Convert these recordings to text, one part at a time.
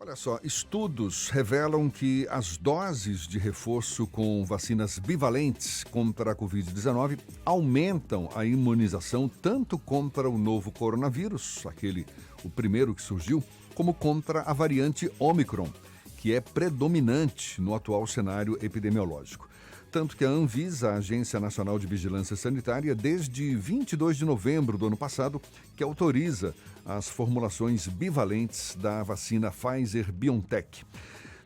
Olha só, estudos revelam que as doses de reforço com vacinas bivalentes contra a Covid-19 aumentam a imunização tanto contra o novo coronavírus, o primeiro que surgiu, como contra a variante Omicron, que é predominante no atual cenário epidemiológico. Tanto que a Anvisa, a Agência Nacional de Vigilância Sanitária, desde 22 de novembro do ano passado, que autoriza as formulações bivalentes da vacina Pfizer-BioNTech.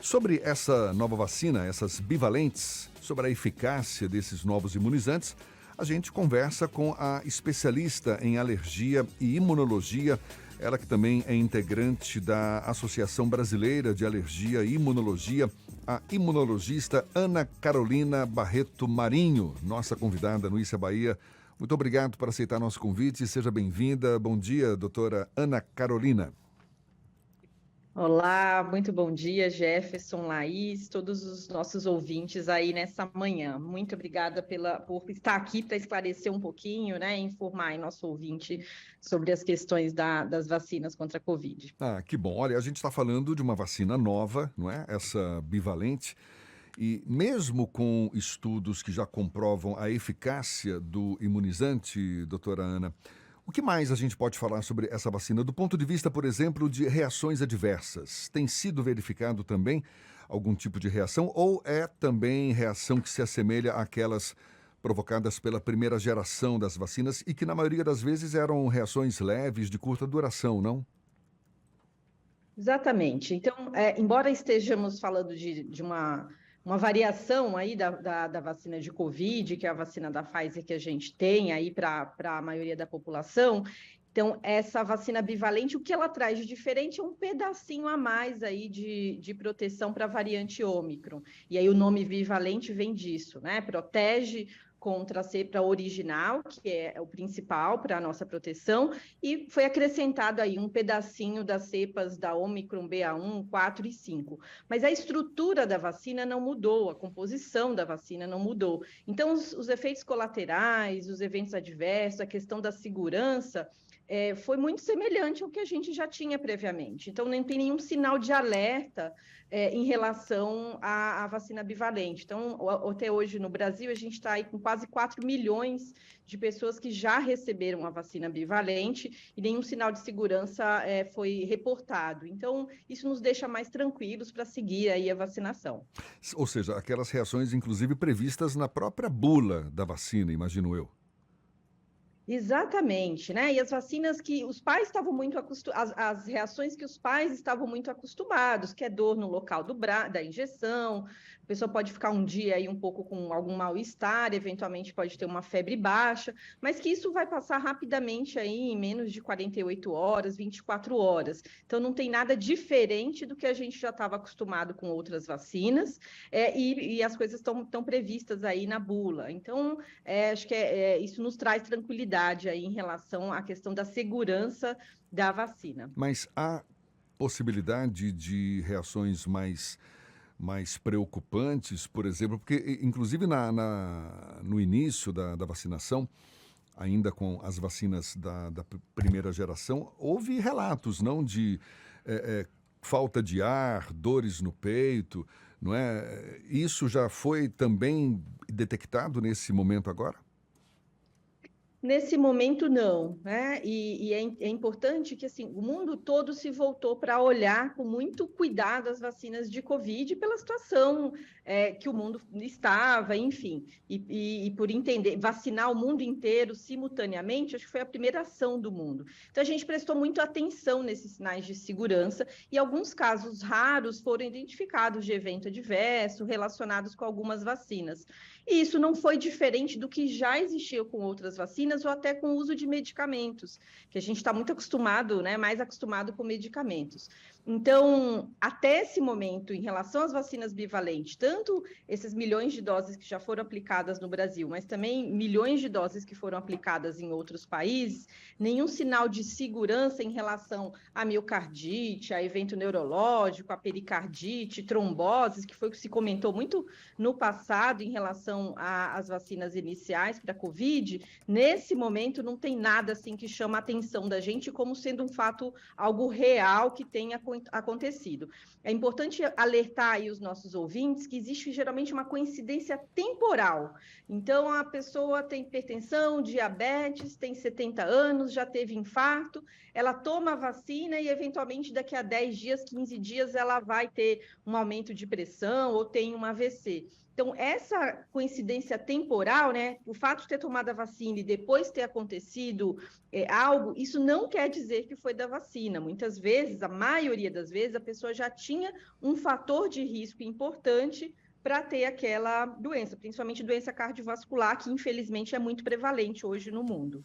Sobre essa nova vacina, essas bivalentes, sobre a eficácia desses novos imunizantes, a gente conversa com a especialista em alergia e imunologia, ela que também é integrante da Associação Brasileira de Alergia e Imunologia, a imunologista Ana Carolina Barreto Marinho, nossa convidada no Issa Bahia. Muito obrigado por aceitar nosso convite, seja bem-vinda. Bom dia, doutora Ana Carolina. Olá, muito bom dia, Jefferson, Laís, todos os nossos ouvintes aí nessa manhã. Muito obrigada por estar aqui para esclarecer um pouquinho, né, informar aí nosso ouvinte sobre as questões das vacinas contra a Covid. Ah, que bom. Olha, a gente está falando de uma vacina nova, não é? Essa bivalente. E mesmo com estudos que já comprovam a eficácia do imunizante, doutora Ana, o que mais a gente pode falar sobre essa vacina do ponto de vista, por exemplo, de reações adversas? Tem sido verificado também algum tipo de reação ou é também reação que se assemelha àquelas provocadas pela primeira geração das vacinas e que na maioria das vezes eram reações leves, de curta duração, não? Exatamente. Então, embora estejamos falando de uma variação aí da vacina de Covid, que é a vacina da Pfizer que a gente tem aí para a maioria da população, então essa vacina bivalente, o que ela traz de diferente é um pedacinho a mais aí de proteção para a variante Ômicron. E aí o nome bivalente vem disso, né? Protege contra a cepa original, que é o principal para a nossa proteção, e foi acrescentado aí um pedacinho das cepas da Omicron BA1, 4 e 5. Mas a estrutura da vacina não mudou, a composição da vacina não mudou. Então, os efeitos colaterais, os eventos adversos, a questão da segurança, foi muito semelhante ao que a gente já tinha previamente. Então, não tem nenhum sinal de alerta em relação à vacina bivalente. Então, até hoje no Brasil, a gente está aí com quase 4 milhões de pessoas que já receberam a vacina bivalente e nenhum sinal de segurança foi reportado. Então, isso nos deixa mais tranquilos para seguir aí a vacinação. Ou seja, aquelas reações, inclusive, previstas na própria bula da vacina, imagino eu. Exatamente, né? E as vacinas que os pais estavam muito acostumados, as reações que os pais estavam muito acostumados, que é dor no local da injeção, a pessoa pode ficar um dia aí um pouco com algum mal-estar, eventualmente pode ter uma febre baixa, mas que isso vai passar rapidamente aí em menos de 48 horas, 24 horas. Então não tem nada diferente do que a gente já estava acostumado com outras vacinas, e as coisas estão previstas aí na bula. Então, acho que isso nos traz tranquilidade aí em relação à questão da segurança da vacina. Mas há possibilidade de reações mais preocupantes, por exemplo, porque inclusive no início da vacinação, ainda com as vacinas da primeira geração, houve relatos, não, de falta de ar, dores no peito, não é? Isso já foi também detectado nesse momento agora? Nesse momento, não, né? É importante que assim, o mundo todo se voltou para olhar com muito cuidado as vacinas de Covid pela situação que o mundo estava, enfim, e por entender, vacinar o mundo inteiro simultaneamente, acho que foi a primeira ação do mundo. Então, a gente prestou muito atenção nesses sinais de segurança e alguns casos raros foram identificados de evento adverso relacionados com algumas vacinas. E isso não foi diferente do que já existia com outras vacinas ou até com o uso de medicamentos, que a gente está muito acostumado, né, mais acostumado com medicamentos. Então, até esse momento, em relação às vacinas bivalentes, tanto esses milhões de doses que já foram aplicadas no Brasil, mas também milhões de doses que foram aplicadas em outros países, nenhum sinal de segurança em relação à miocardite, a evento neurológico, a pericardite, tromboses, que foi o que se comentou muito no passado em relação às vacinas iniciais para a Covid. Nesse momento, não tem nada assim que chama a atenção da gente como sendo um fato, algo real que tenha acontecido acontecido. É importante alertar aí os nossos ouvintes que existe geralmente uma coincidência temporal. Então, a pessoa tem hipertensão, diabetes, tem 70 anos, já teve infarto, ela toma a vacina e, eventualmente, daqui a 10 dias, 15 dias, ela vai ter um aumento de pressão ou tem um AVC. Então, essa coincidência temporal, né, o fato de ter tomado a vacina e depois ter acontecido algo, isso não quer dizer que foi da vacina. Muitas vezes, a maioria das vezes, a pessoa já tinha um fator de risco importante para ter aquela doença, principalmente doença cardiovascular, que infelizmente é muito prevalente hoje no mundo.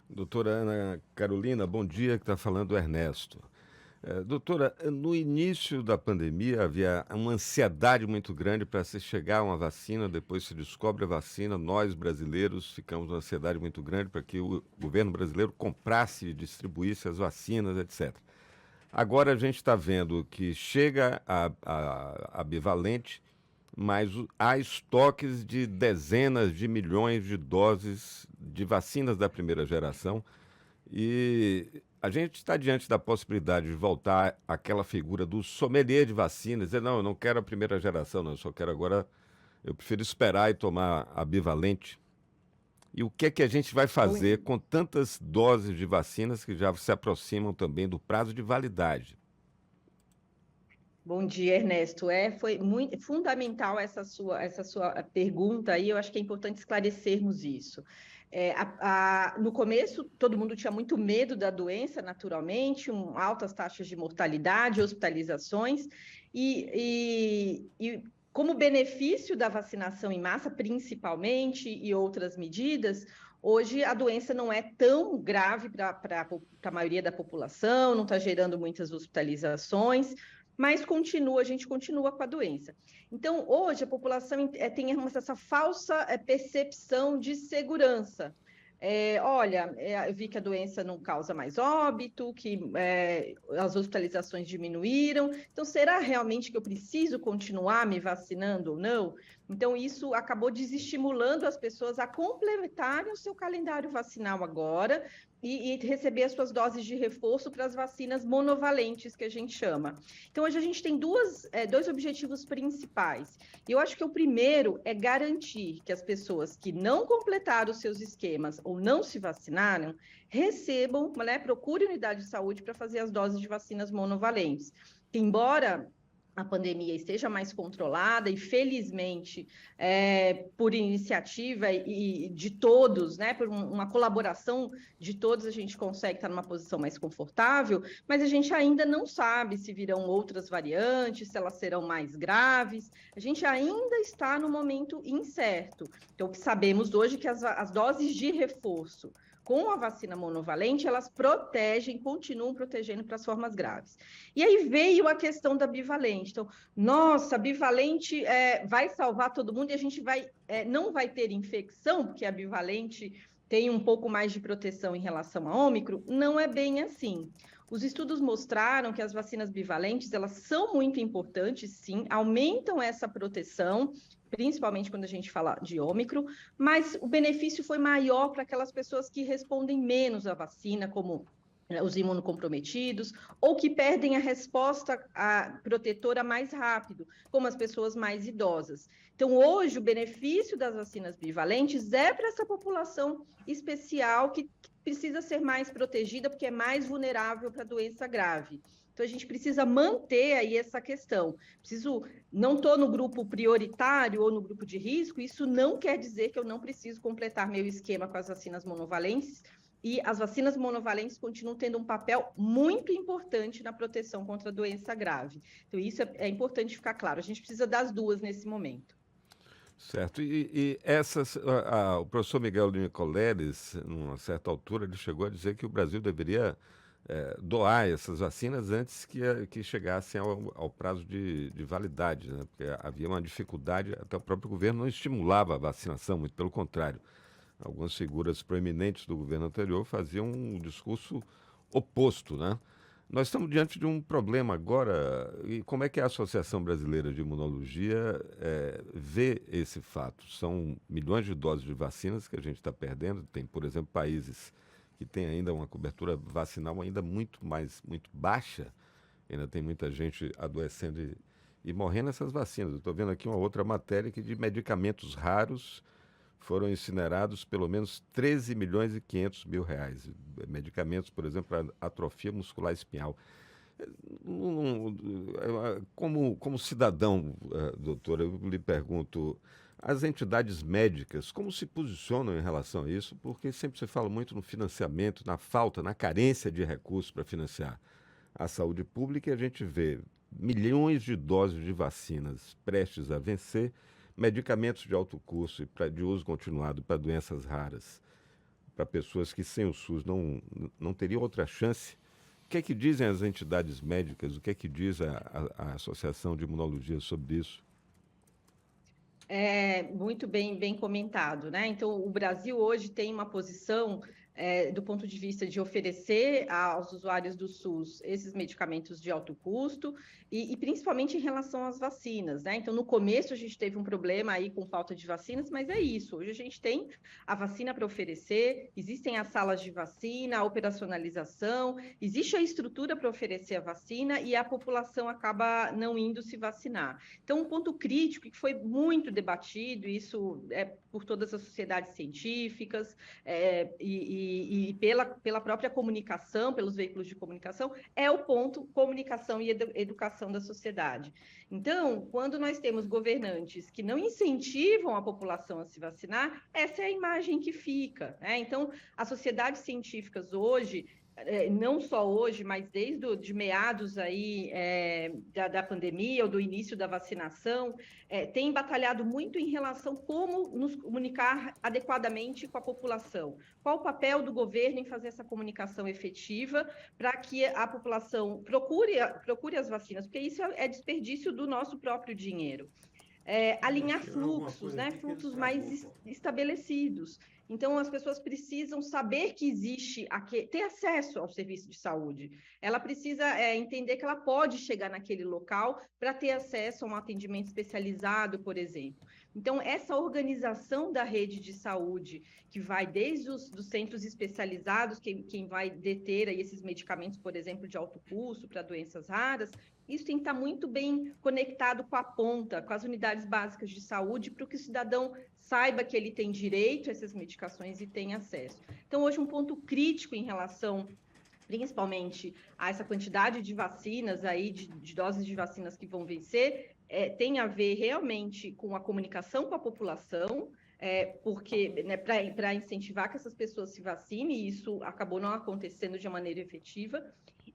Doutora Ana Carolina, bom dia, que está falando o Ernesto. Doutora, no início da pandemia havia uma ansiedade muito grande para se chegar a uma vacina, depois se descobre a vacina, nós brasileiros ficamos uma ansiedade muito grande para que o governo brasileiro comprasse e distribuísse as vacinas, etc. Agora a gente está vendo que chega a bivalente, mas há estoques de dezenas de milhões de doses de vacinas da primeira geração e a gente está diante da possibilidade de voltar àquela figura do sommelier de vacinas, dizer, não, eu não quero a primeira geração, não, eu só quero agora, eu prefiro esperar e tomar a bivalente. E o que é que a gente vai fazer com tantas doses de vacinas que já se aproximam também do prazo de validade? Bom dia, Ernesto. Foi muito fundamental essa sua pergunta aí. Eu acho que é importante esclarecermos isso. No começo, todo mundo tinha muito medo da doença, naturalmente, altas taxas de mortalidade, hospitalizações, e como benefício da vacinação em massa, principalmente, e outras medidas, hoje a doença não é tão grave para a maioria da população, não está gerando muitas hospitalizações, mas a gente continua com a doença. Então, hoje, a população tem essa falsa percepção de segurança. Eu vi que a doença não causa mais óbito, que as hospitalizações diminuíram, então será realmente que eu preciso continuar me vacinando ou não? Então, isso acabou desestimulando as pessoas a complementarem o seu calendário vacinal agora e receber as suas doses de reforço para as vacinas monovalentes, que a gente chama. Então, hoje a gente tem dois objetivos principais. E eu acho que o primeiro é garantir que as pessoas que não completaram os seus esquemas ou não se vacinaram, recebam, né, procurem unidade de saúde para fazer as doses de vacinas monovalentes. Que, embora a pandemia esteja mais controlada e, felizmente, por iniciativa e de todos, né, por uma colaboração de todos, a gente consegue estar numa posição mais confortável, mas a gente ainda não sabe se virão outras variantes, se elas serão mais graves, a gente ainda está no momento incerto. Então, o que sabemos hoje é que as doses de reforço com a vacina monovalente, elas continuam protegendo para as formas graves. E aí veio a questão da bivalente. Então, nossa, a bivalente vai salvar todo mundo e a gente não vai ter infecção, porque a bivalente tem um pouco mais de proteção em relação a Ômicron. Não é bem assim. Os estudos mostraram que as vacinas bivalentes, elas são muito importantes, sim, aumentam essa proteção, principalmente quando a gente fala de Ômicron, mas o benefício foi maior para aquelas pessoas que respondem menos à vacina, como os imunocomprometidos, ou que perdem a resposta protetora mais rápido, como as pessoas mais idosas. Então, hoje, o benefício das vacinas bivalentes é para essa população especial que precisa ser mais protegida, porque é mais vulnerável para doença grave. Então, a gente precisa manter aí essa questão. Não estou no grupo prioritário ou no grupo de risco, isso não quer dizer que eu não preciso completar meu esquema com as vacinas monovalentes, e as vacinas monovalentes continuam tendo um papel muito importante na proteção contra a doença grave. Então, isso é importante ficar claro. A gente precisa das duas nesse momento. Certo. O professor Miguel de Nicoleles, numa certa altura, ele chegou a dizer que o Brasil deveria doar essas vacinas antes que chegassem ao prazo de validade, né? Porque havia uma dificuldade, até o próprio governo não estimulava a vacinação, muito pelo contrário. Algumas figuras proeminentes do governo anterior faziam um discurso oposto, né? Nós estamos diante de um problema agora, e como é que a Associação Brasileira de Imunologia vê esse fato? São milhões de doses de vacinas que a gente está perdendo, tem, por exemplo, países que têm ainda uma cobertura vacinal ainda muito baixa, Ainda tem muita gente adoecendo e morrendo nessas vacinas. Eu estou vendo aqui uma outra matéria que de medicamentos raros foram incinerados pelo menos 13 milhões e 500 mil reais. Medicamentos, por exemplo, para atrofia muscular espinhal. Como cidadão, doutora, eu lhe pergunto, as entidades médicas, como se posicionam em relação a isso? Porque sempre se fala muito no financiamento, na falta, na carência de recursos para financiar a saúde pública, e a gente vê milhões de doses de vacinas prestes a vencer, medicamentos de alto custo e de uso continuado para doenças raras, para pessoas que sem o SUS não teriam outra chance. O que é que dizem as entidades médicas? O que é que diz a Associação de Imunologia sobre isso? Muito bem comentado, né? Então, o Brasil hoje tem uma posição do ponto de vista de oferecer aos usuários do SUS esses medicamentos de alto custo e principalmente em relação às vacinas, né? Então, no começo a gente teve um problema aí com falta de vacinas, mas é isso. Hoje a gente tem a vacina para oferecer, existem as salas de vacina, a operacionalização, existe a estrutura para oferecer a vacina e a população acaba não indo se vacinar. Então, um ponto crítico que foi muito debatido, isso é por todas as sociedades científicas e pela própria comunicação, pelos veículos de comunicação, é o ponto comunicação e educação da sociedade. Então, quando nós temos governantes que não incentivam a população a se vacinar, essa é a imagem que fica, né? Então, as sociedades científicas hoje, não só hoje, mas desde de meados aí da pandemia ou do início da vacinação, tem batalhado muito em relação a como nos comunicar adequadamente com a população. Qual o papel do governo em fazer essa comunicação efetiva para que a população procure as vacinas, porque isso é desperdício do nosso próprio dinheiro. Alinhar fluxos, né? Fluxos mais estabelecidos. Então, as pessoas precisam saber que existe, ter acesso ao serviço de saúde. Ela precisa entender que ela pode chegar naquele local para ter acesso a um atendimento especializado, por exemplo. Então, essa organização da rede de saúde, que vai desde os dos centros especializados, quem vai deter aí esses medicamentos, por exemplo, de alto custo para doenças raras, isso tem que estar muito bem conectado com a ponta, com as unidades básicas de saúde, para que o cidadão saiba que ele tem direito a essas medicações e tem acesso. Então, hoje, um ponto crítico em relação, principalmente, a essa quantidade de vacinas aí, de doses de vacinas que vão vencer, tem a ver realmente com a comunicação com a população, porque, né, para incentivar que essas pessoas se vacinem, e isso acabou não acontecendo de maneira efetiva,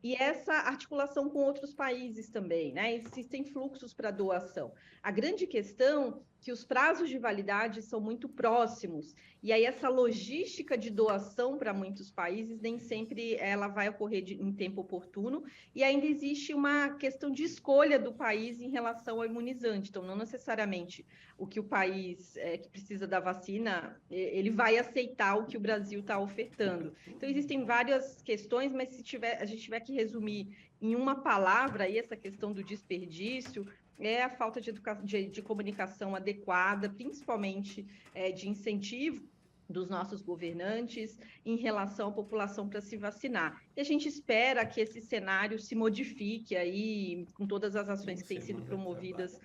e essa articulação com outros países também, né? Existem fluxos para doação. A grande questão é que os prazos de validade são muito próximos, e aí essa logística de doação para muitos países nem sempre ela vai ocorrer em tempo oportuno, e ainda existe uma questão de escolha do país em relação ao imunizante. Então, não necessariamente o que o país que precisa da vacina, ele vai aceitar o que o Brasil está ofertando. Então, existem várias questões, mas se a gente tiver que resumir em uma palavra aí essa questão do desperdício, é a falta de comunicação adequada, principalmente de incentivo dos nossos governantes em relação à população para se vacinar. E a gente espera que esse cenário se modifique aí com todas as ações que têm sido promovidas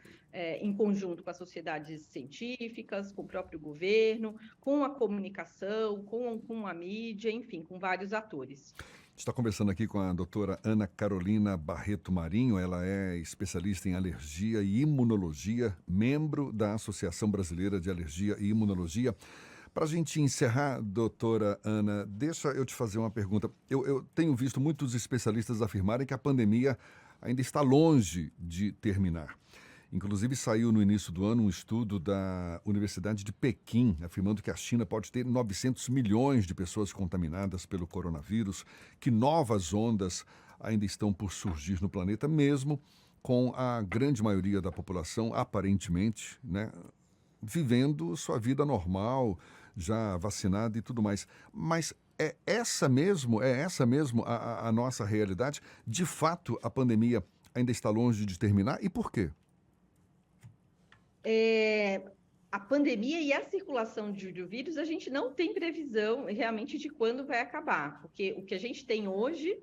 em conjunto com as sociedades científicas, com o próprio governo, com a comunicação, com a mídia, enfim, com vários atores. Está conversando aqui com a doutora Ana Carolina Barreto Marinho. Ela é especialista em alergia e imunologia, membro da Associação Brasileira de Alergia e Imunologia. Para a gente encerrar, doutora Ana, deixa eu te fazer uma pergunta. Eu tenho visto muitos especialistas afirmarem que a pandemia ainda está longe de terminar. Inclusive, saiu no início do ano um estudo da Universidade de Pequim, afirmando que a China pode ter 900 milhões de pessoas contaminadas pelo coronavírus, que novas ondas ainda estão por surgir no planeta, mesmo com a grande maioria da população, aparentemente, né, vivendo sua vida normal, já vacinada e tudo mais. Mas é essa mesmo a nossa realidade? De fato, a pandemia ainda está longe de terminar? E por quê? A pandemia e a circulação do vírus, a gente não tem previsão realmente de quando vai acabar, porque o que a gente tem hoje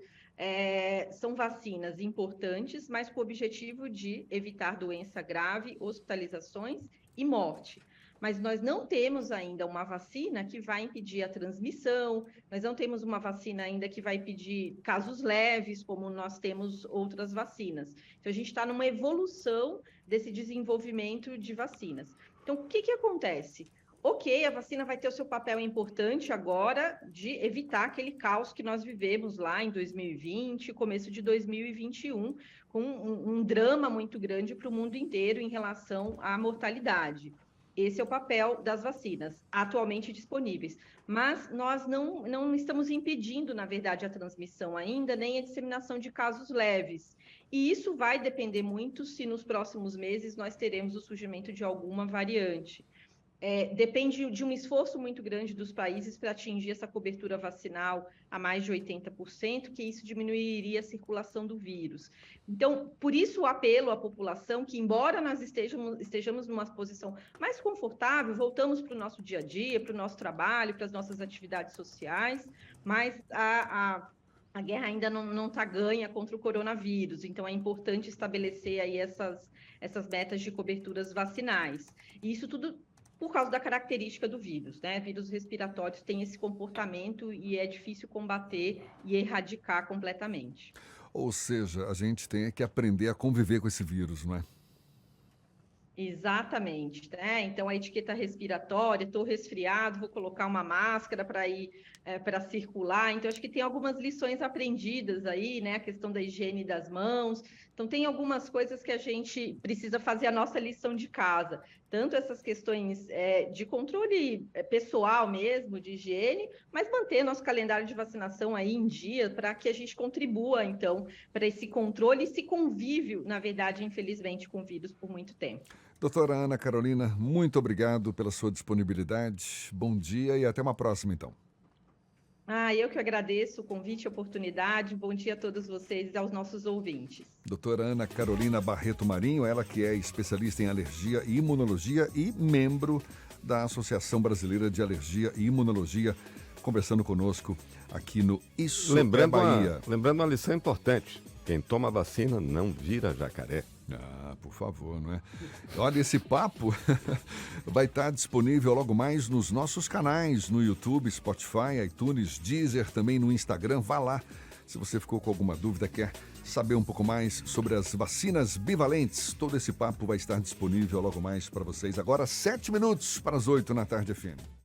são vacinas importantes, mas com o objetivo de evitar doença grave, hospitalizações e morte. Mas nós não temos ainda uma vacina que vai impedir a transmissão, nós não temos uma vacina ainda que vai impedir casos leves, como nós temos outras vacinas. Então, a gente está numa evolução desse desenvolvimento de vacinas. Então, o que acontece? Ok, a vacina vai ter o seu papel importante agora de evitar aquele caos que nós vivemos lá em 2020, começo de 2021, com um drama muito grande para o mundo inteiro em relação à mortalidade. Esse é o papel das vacinas atualmente disponíveis. Mas nós não estamos impedindo, na verdade, a transmissão ainda, nem a disseminação de casos leves. E isso vai depender muito se nos próximos meses nós teremos o surgimento de alguma variante. Depende de um esforço muito grande dos países para atingir essa cobertura vacinal a mais de 80%, que isso diminuiria a circulação do vírus. Então, por isso o apelo à população que, embora nós estejamos numa posição mais confortável, voltamos para o nosso dia a dia, para o nosso trabalho, para as nossas atividades sociais, mas a guerra ainda não está ganha contra o coronavírus, então é importante estabelecer aí essas metas de coberturas vacinais. E isso tudo por causa da característica do vírus, né? Vírus respiratórios têm esse comportamento e é difícil combater e erradicar completamente. Ou seja, a gente tem que aprender a conviver com esse vírus, não é? Exatamente, né? Então a etiqueta respiratória, estou resfriado, vou colocar uma máscara para ir para circular. Então acho que tem algumas lições aprendidas aí, né? A questão da higiene das mãos. Então tem algumas coisas que a gente precisa fazer a nossa lição de casa, tanto essas questões de controle pessoal mesmo, de higiene, mas manter nosso calendário de vacinação aí em dia para que a gente contribua então para esse controle e esse convívio, na verdade, infelizmente, com o vírus por muito tempo. Doutora Ana Carolina, muito obrigado pela sua disponibilidade. Bom dia e até uma próxima, então. Eu que agradeço o convite e a oportunidade. Bom dia a todos vocês e aos nossos ouvintes. Doutora Ana Carolina Barreto Marinho, ela que é especialista em alergia e imunologia e membro da Associação Brasileira de Alergia e Imunologia, conversando conosco aqui no Isso é Bahia. Lembrando uma lição importante: quem toma vacina não vira jacaré. Por favor, não é? Olha, esse papo vai estar disponível logo mais nos nossos canais, no YouTube, Spotify, iTunes, Deezer, também no Instagram. Vá lá, se você ficou com alguma dúvida, quer saber um pouco mais sobre as vacinas bivalentes. Todo esse papo vai estar disponível logo mais para vocês. Agora, 7 minutos para as 8 na tarde, FM.